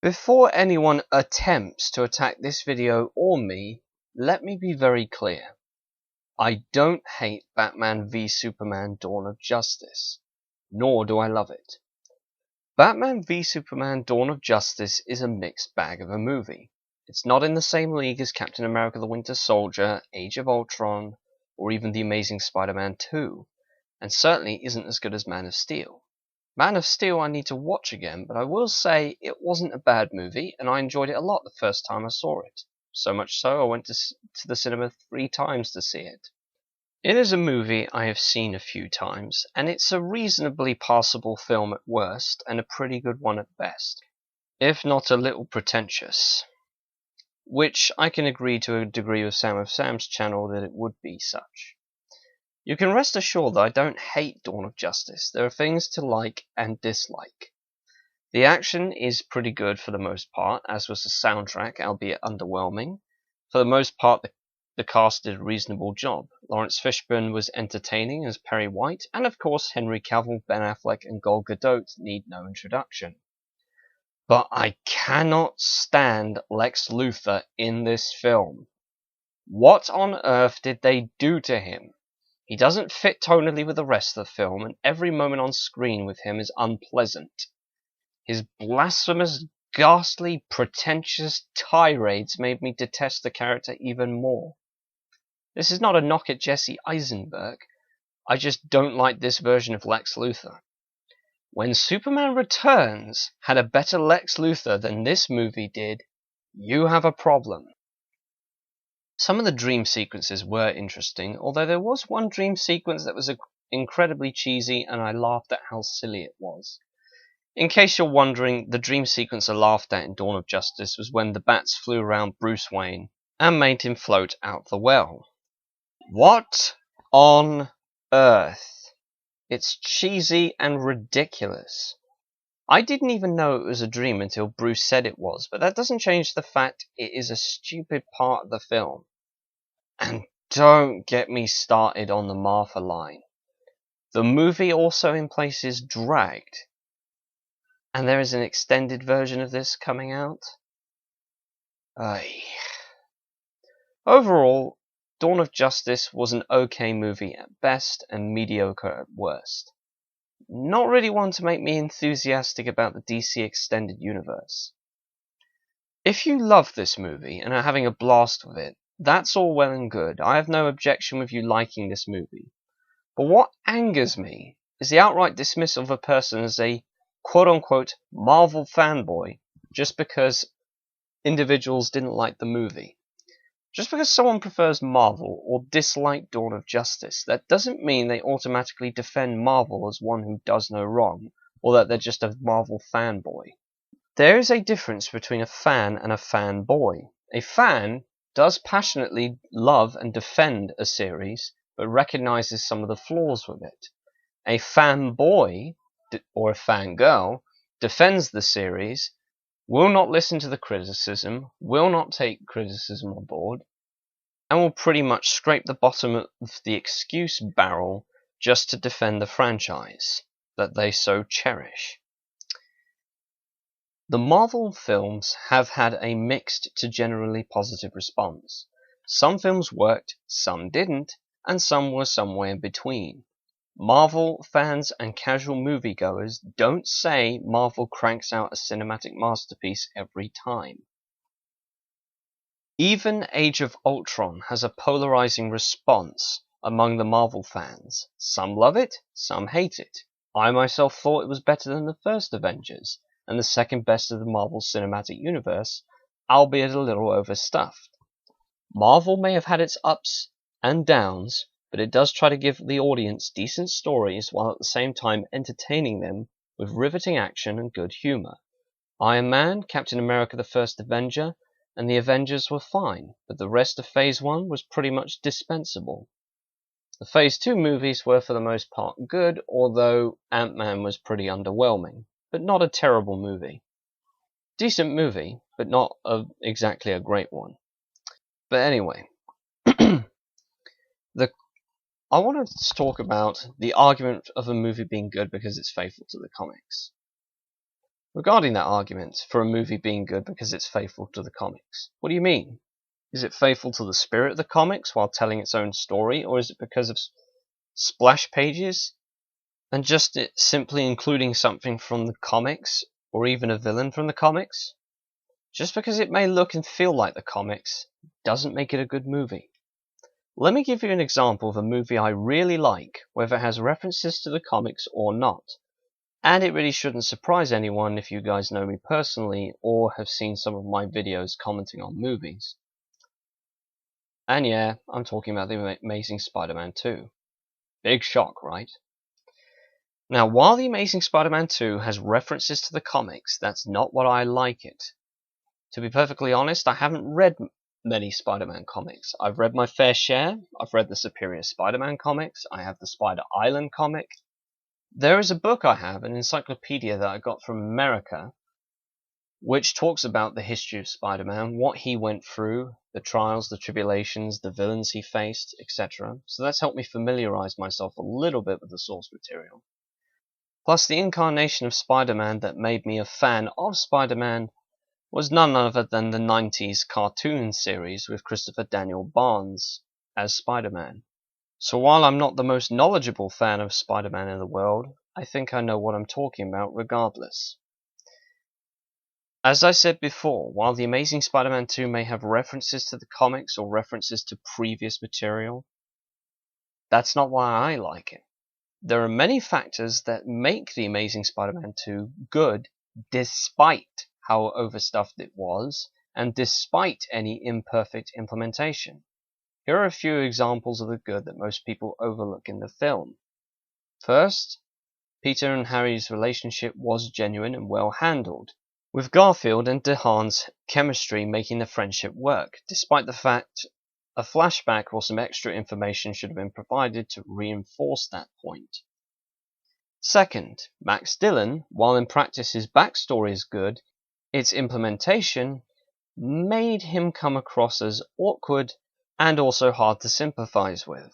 Before anyone attempts to attack this video or me, let me be very clear. I don't hate Batman v Superman Dawn of Justice, nor do I love it. Batman v Superman Dawn of Justice is a mixed bag of a movie. It's not in the same league as Captain America the Winter Soldier, Age of Ultron, or even The Amazing Spider-Man 2, and certainly isn't as good as Man of Steel. Man of Steel I need to watch again, but I will say it wasn't a bad movie, and I enjoyed it a lot the first time I saw it. So much so I went to the cinema 3 times to see it. It is a movie I have seen a few times, and it's a reasonably passable film at worst, and a pretty good one at best, if not a little pretentious. Which I can agree to a degree with Sam of Sam's channel that it would be such. You can rest assured that I don't hate Dawn of Justice. There are things to like and dislike. The action is pretty good for the most part, as was the soundtrack, albeit underwhelming. For the most part, the cast did a reasonable job. Lawrence Fishburne was entertaining as Perry White, and of course Henry Cavill, Ben Affleck, and Gal Gadot need no introduction. But I cannot stand Lex Luthor in this film. What on earth did they do to him? He doesn't fit tonally with the rest of the film, and every moment on screen with him is unpleasant. His blasphemous, ghastly, pretentious tirades made me detest the character even more. This is not a knock at Jesse Eisenberg. I just don't like this version of Lex Luthor. When Superman Returns had a better Lex Luthor than this movie did, you have a problem. Some of the dream sequences were interesting, although there was one dream sequence that was incredibly cheesy, and I laughed at how silly it was. In case you're wondering, the dream sequence I laughed at in Dawn of Justice was when the bats flew around Bruce Wayne and made him float out the well. What on earth? It's cheesy and ridiculous. I didn't even know it was a dream until Bruce said it was, but that doesn't change the fact it is a stupid part of the film. And don't get me started on the Martha line. The movie also in places dragged. And there is an extended version of this coming out. Overall, Dawn of Justice was an okay movie at best and mediocre at worst. Not really one to make me enthusiastic about the DC Extended Universe. If you love this movie and are having a blast with it, that's all well and good. I have no objection with you liking this movie. But what angers me is the outright dismissal of a person as a quote-unquote Marvel fanboy just because individuals didn't like the movie. Just because someone prefers Marvel or dislike Dawn of Justice, that doesn't mean they automatically defend Marvel as one who does no wrong, or that they're just a Marvel fanboy. There is a difference between a fan and a fanboy. A fan does passionately love and defend a series, but recognizes some of the flaws with it. A fanboy, or a fangirl, defends the series, will not listen to the criticism, will not take criticism on board, and will pretty much scrape the bottom of the excuse barrel just to defend the franchise that they so cherish. The Marvel films have had a mixed to generally positive response. Some films worked, some didn't, and some were somewhere in between. Marvel fans and casual moviegoers don't say Marvel cranks out a cinematic masterpiece every time. Even Age of Ultron has a polarizing response among the Marvel fans. Some love it, some hate it. I myself thought it was better than the first Avengers, and the second best of the Marvel Cinematic Universe, albeit a little overstuffed. Marvel may have had its ups and downs, but it does try to give the audience decent stories while at the same time entertaining them with riveting action and good humor. Iron Man, Captain America the First Avenger, and the Avengers were fine, but the rest of Phase 1 was pretty much dispensable. The Phase 2 movies were for the most part good, although Ant-Man was pretty underwhelming, but not a terrible movie. Decent movie, but not exactly a great one. But anyway, I want to talk about the argument of a movie being good because it's faithful to the comics. Regarding that argument for a movie being good because it's faithful to the comics, what do you mean? Is it faithful to the spirit of the comics while telling its own story, or is it because of splash pages and just it simply including something from the comics, or even a villain from the comics? Just because it may look and feel like the comics doesn't make it a good movie. Let me give you an example of a movie I really like, whether it has references to the comics or not. And it really shouldn't surprise anyone if you guys know me personally or have seen some of my videos commenting on movies. And yeah, I'm talking about The Amazing Spider-Man 2. Big shock, right? Now, while The Amazing Spider-Man 2 has references to the comics, that's not what I like it. To be perfectly honest, I haven't read many Spider-Man comics. I've read my fair share. I've read the Superior Spider-Man comics. I have the Spider Island comic. There is a book I have, an encyclopedia that I got from America, which talks about the history of Spider-Man, what he went through, the trials, the tribulations, the villains he faced, etc. So that's helped me familiarize myself a little bit with the source material. Plus, the incarnation of Spider-Man that made me a fan of Spider-Man was none other than the 90s cartoon series with Christopher Daniel Barnes as Spider-Man. So while I'm not the most knowledgeable fan of Spider-Man in the world, I think I know what I'm talking about regardless. As I said before, while The Amazing Spider-Man 2 may have references to the comics or references to previous material, that's not why I like it. There are many factors that make The Amazing Spider-Man 2 good despite how overstuffed it was and despite any imperfect implementation. Here are a few examples of the good that most people overlook in the film. First, Peter and Harry's relationship was genuine and well handled, with Garfield and DeHaan's chemistry making the friendship work, despite the fact a flashback or some extra information should have been provided to reinforce that point. Second, Max Dillon, while in practice his backstory is good, its implementation made him come across as awkward and also hard to sympathize with.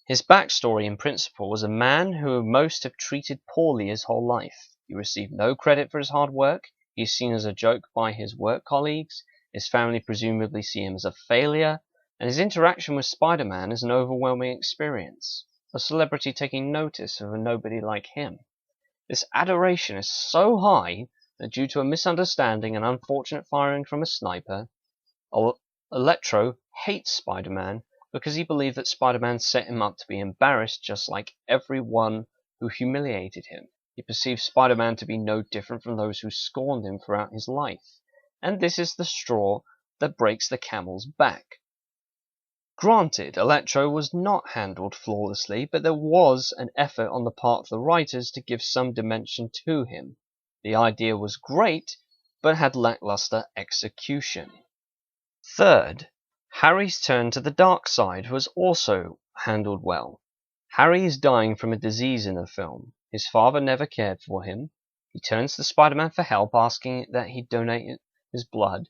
His backstory in principle was a man who most have treated poorly his whole life. He received no credit for his hard work, he is seen as a joke by his work colleagues, his family presumably see him as a failure, and his interaction with Spider-Man is an overwhelming experience, a celebrity taking notice of a nobody like him. This adoration is so high that due to a misunderstanding and unfortunate firing from a sniper, Electro hates Spider-Man because he believed that Spider-Man set him up to be embarrassed just like everyone who humiliated him. He perceived Spider-Man to be no different from those who scorned him throughout his life, and this is the straw that breaks the camel's back. Granted, Electro was not handled flawlessly, but there was an effort on the part of the writers to give some dimension to him. The idea was great, but had lackluster execution. Third, Harry's turn to the dark side was also handled well. Harry is dying from a disease in the film. His father never cared for him. He turns to Spider-Man for help, asking that he donate his blood,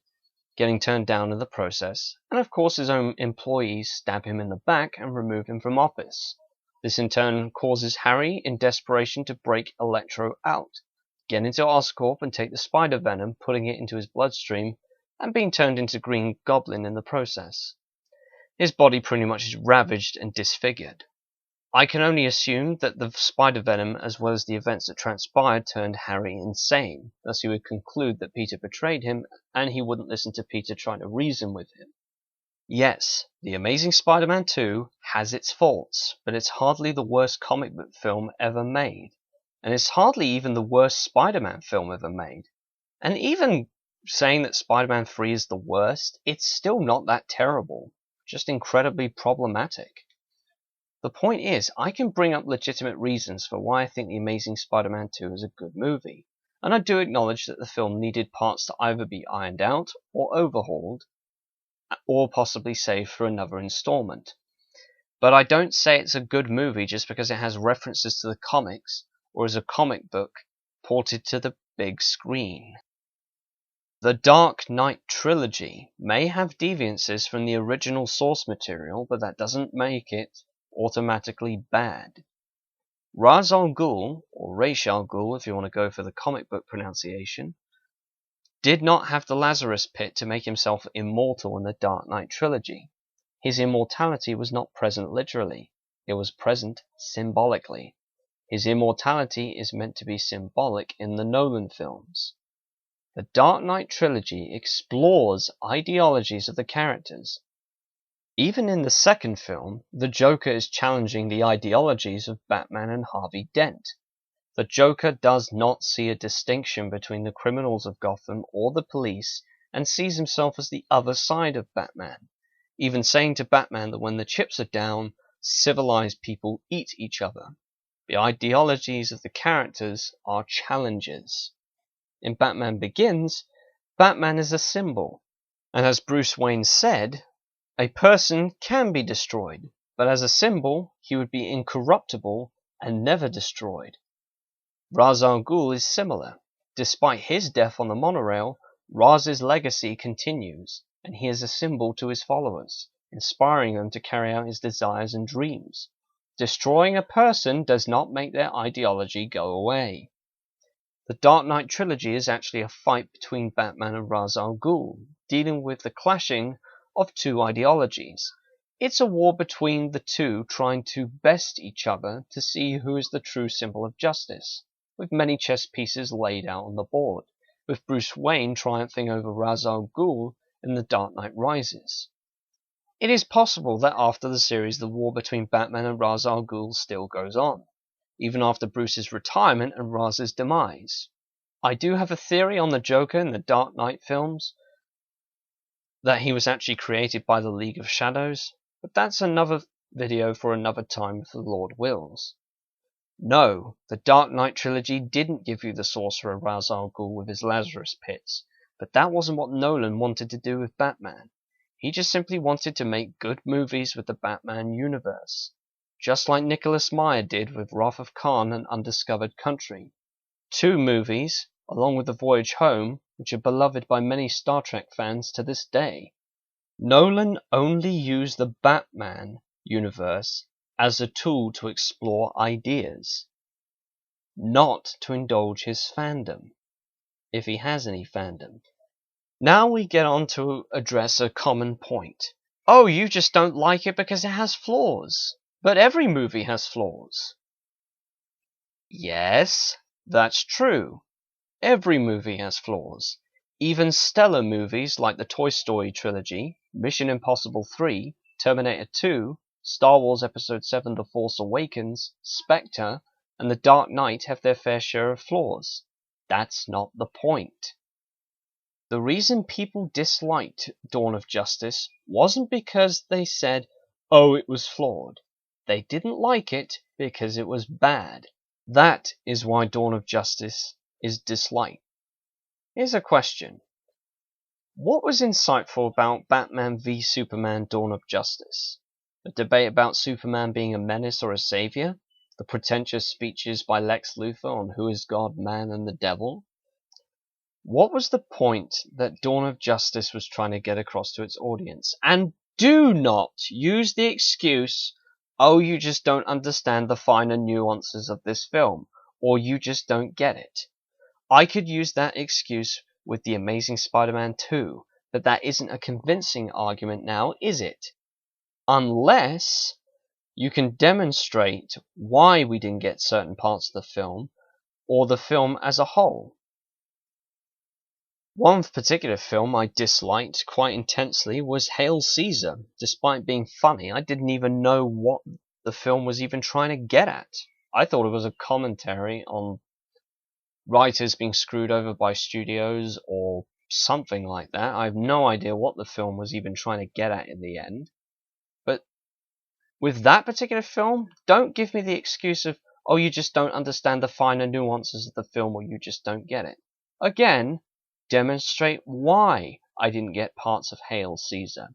getting turned down in the process, and of course his own employees stab him in the back and remove him from office. This in turn causes Harry, in desperation, to break Electro out, get into Oscorp and take the spider venom, putting it into his bloodstream, and being turned into Green Goblin in the process. His body pretty much is ravaged and disfigured. I can only assume that the spider venom, as well as the events that transpired, turned Harry insane. Thus he would conclude that Peter betrayed him, and he wouldn't listen to Peter trying to reason with him. Yes, The Amazing Spider-Man 2 has its faults, but it's hardly the worst comic book film ever made. And it's hardly even the worst Spider-Man film ever made. And even saying that Spider-Man 3 is the worst, it's still not that terrible, just incredibly problematic. The point is, I can bring up legitimate reasons for why I think The Amazing Spider-Man 2 is a good movie, and I do acknowledge that the film needed parts to either be ironed out, or overhauled, or possibly saved for another installment. But I don't say it's a good movie just because it has references to the comics, or is a comic book ported to the big screen. The Dark Knight trilogy may have deviances from the original source material, but that doesn't make it automatically bad. Ra's al Ghul, or Ra's al Ghul if you want to go for the comic book pronunciation, did not have the Lazarus Pit to make himself immortal in the Dark Knight trilogy. His immortality was not present literally, it was present symbolically. His immortality is meant to be symbolic in the Nolan films. The Dark Knight trilogy explores ideologies of the characters. Even in the second film, the Joker is challenging the ideologies of Batman and Harvey Dent. The Joker does not see a distinction between the criminals of Gotham or the police and sees himself as the other side of Batman, even saying to Batman that when the chips are down, civilized people eat each other. The ideologies of the characters are challenges. In Batman Begins, Batman is a symbol, and as Bruce Wayne said, a person can be destroyed, but as a symbol, he would be incorruptible and never destroyed. Ra's al Ghul is similar. Despite his death on the monorail, Raz's legacy continues, and he is a symbol to his followers, inspiring them to carry out his desires and dreams. Destroying a person does not make their ideology go away. The Dark Knight trilogy is actually a fight between Batman and Ra's al Ghul, dealing with the clashing of two ideologies. It's a war between the two trying to best each other to see who is the true symbol of justice, with many chess pieces laid out on the board, with Bruce Wayne triumphing over Ra's al Ghul in The Dark Knight Rises. It is possible that after the series the war between Batman and Ra's al Ghul still goes on, even after Bruce's retirement and Raz's demise. I do have a theory on the Joker in the Dark Knight films, that he was actually created by the League of Shadows, but that's another video for another time if the Lord wills. No, the Dark Knight trilogy didn't give you the sorcerer Ra's al Ghul with his Lazarus Pits, but that wasn't what Nolan wanted to do with Batman. He just simply wanted to make good movies with the Batman universe, just like Nicholas Meyer did with Wrath of Khan and Undiscovered Country. Two movies, along with The Voyage Home, which are beloved by many Star Trek fans to this day. Nolan only used the Batman universe as a tool to explore ideas, not to indulge his fandom, if he has any fandom. Now we get on to address a common point. Oh, you just don't like it because it has flaws. But every movie has flaws. Yes, that's true. Every movie has flaws. Even stellar movies like the Toy Story trilogy, Mission Impossible 3, Terminator 2, Star Wars Episode 7 The Force Awakens, Spectre, and The Dark Knight have their fair share of flaws. That's not the point. The reason people disliked Dawn of Justice wasn't because they said, oh, it was flawed. They didn't like it because it was bad. That is why Dawn of Justice is disliked. Here's a question. What was insightful about Batman v Superman Dawn of Justice? A debate about Superman being a menace or a savior? The pretentious speeches by Lex Luthor on who is God, man, and the devil? What was the point that Dawn of Justice was trying to get across to its audience? And do not use the excuse, oh, you just don't understand the finer nuances of this film, or you just don't get it. I could use that excuse with The Amazing Spider-Man 2, but that isn't a convincing argument now, is it? Unless you can demonstrate why we didn't get certain parts of the film, or the film as a whole. One particular film I disliked quite intensely was Hail Caesar. Despite being funny, I didn't even know what the film was even trying to get at. I thought it was a commentary on writers being screwed over by studios or something like that. I have no idea what the film was even trying to get at in the end. But with that particular film, don't give me the excuse of, oh, you just don't understand the finer nuances of the film or you just don't get it. Again, demonstrate why I didn't get parts of Hail Caesar.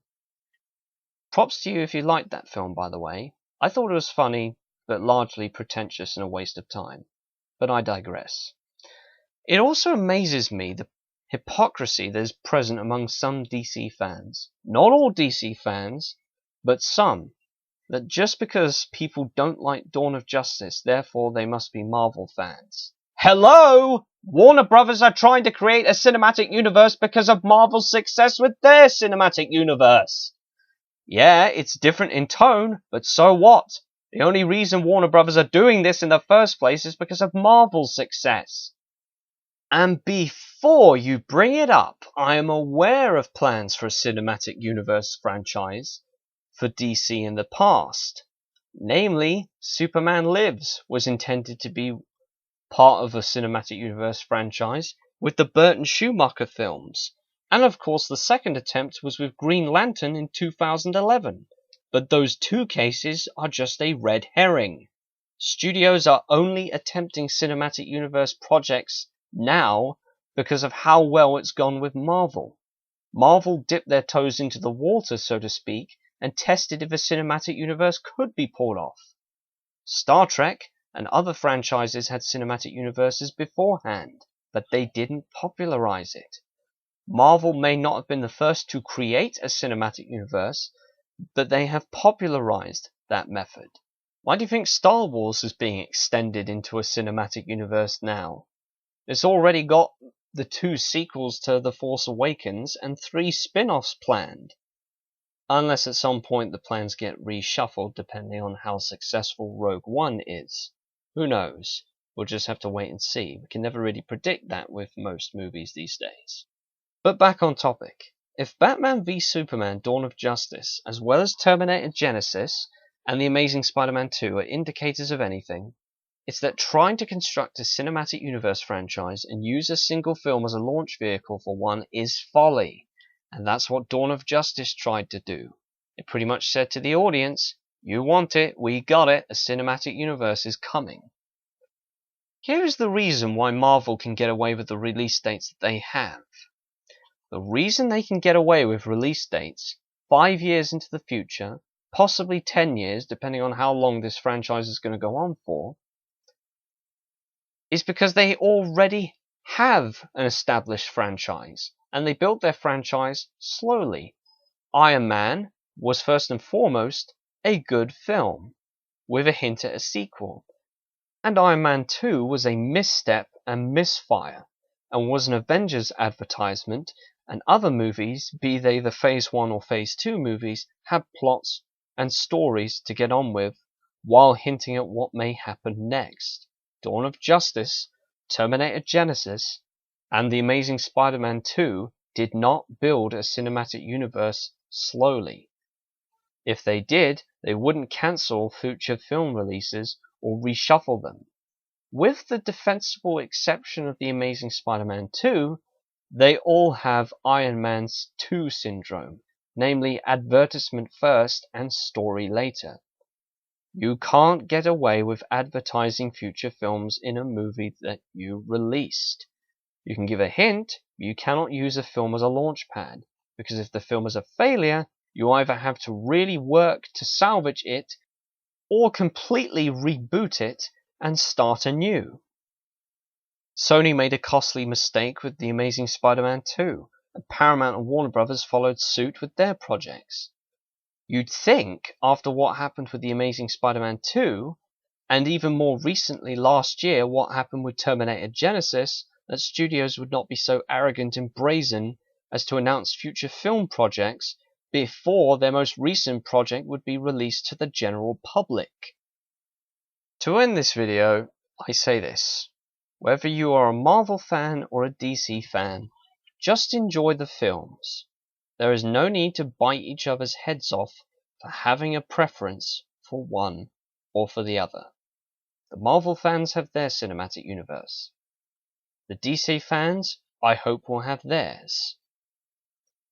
Props to you if you liked that film, by the way. I thought it was funny, but largely pretentious and a waste of time. But I digress. It also amazes me the hypocrisy that is present among some DC fans. Not all DC fans, but some. that just because people don't like Dawn of Justice, therefore they must be Marvel fans. Hello! Warner Brothers are trying to create a cinematic universe because of Marvel's success with their cinematic universe. Yeah, it's different in tone, but so what? The only reason Warner Brothers are doing this in the first place is because of Marvel's success. And before you bring it up, I am aware of plans for a cinematic universe franchise for DC in the past. Namely, Superman Lives was intended to be part of a cinematic universe franchise with the Burton Schumacher films. And of course the second attempt was with Green Lantern in 2011. But those two cases are just a red herring. Studios are only attempting cinematic universe projects now because of how well it's gone with Marvel. Marvel dipped their toes into the water, so to speak, and tested if a cinematic universe could be pulled off. Star Trek and other franchises had cinematic universes beforehand, but they didn't popularize it. Marvel may not have been the first to create a cinematic universe, but they have popularized that method. Why do you think Star Wars is being extended into a cinematic universe now? It's already got the 2 sequels to The Force Awakens and 3 spin-offs planned. Unless at some point the plans get reshuffled depending on how successful Rogue One is. Who knows? We'll just have to wait and see. We can never really predict that with most movies these days. But back on topic. If Batman v Superman Dawn of Justice, as well as Terminator Genesis and The Amazing Spider-Man 2 are indicators of anything, it's that trying to construct a cinematic universe franchise and use a single film as a launch vehicle for one is folly. And that's what Dawn of Justice tried to do. It pretty much said to the audience, you want it, we got it, a cinematic universe is coming. Here is the reason why Marvel can get away with the release dates that they have. The reason they can get away with release dates 5 years into the future, possibly 10 years, depending on how long this franchise is going to go on for, is because they already have an established franchise, and they built their franchise slowly. Iron Man was first and foremost a good film, with a hint at a sequel. And Iron Man 2 was a misstep and misfire, and was an Avengers advertisement, and other movies, be they the Phase 1 or Phase 2 movies, had plots and stories to get on with, while hinting at what may happen next. Dawn of Justice, Terminator Genesis, and The Amazing Spider-Man 2 did not build a cinematic universe slowly. If they did, they wouldn't cancel future film releases or reshuffle them. With the defensible exception of The Amazing Spider-Man 2, they all have Iron Man 2 syndrome, namely advertisement first and story later. You can't get away with advertising future films in a movie that you released. You can give a hint, but you cannot use a film as a launch pad, because if the film is a failure, you either have to really work to salvage it, or completely reboot it and start anew. Sony made a costly mistake with The Amazing Spider-Man 2, and Paramount and Warner Brothers followed suit with their projects. You'd think, after what happened with The Amazing Spider-Man 2, and even more recently last year what happened with Terminator Genesis, that studios would not be so arrogant and brazen as to announce future film projects before their most recent project would be released to the general public. To end this video, I say this. Whether you are a Marvel fan or a DC fan, just enjoy the films. There is no need to bite each other's heads off for having a preference for one or for the other. The Marvel fans have their cinematic universe. The DC fans, I hope, will have theirs.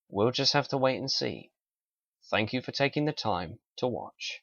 We'll just have to wait and see. Thank you for taking the time to watch.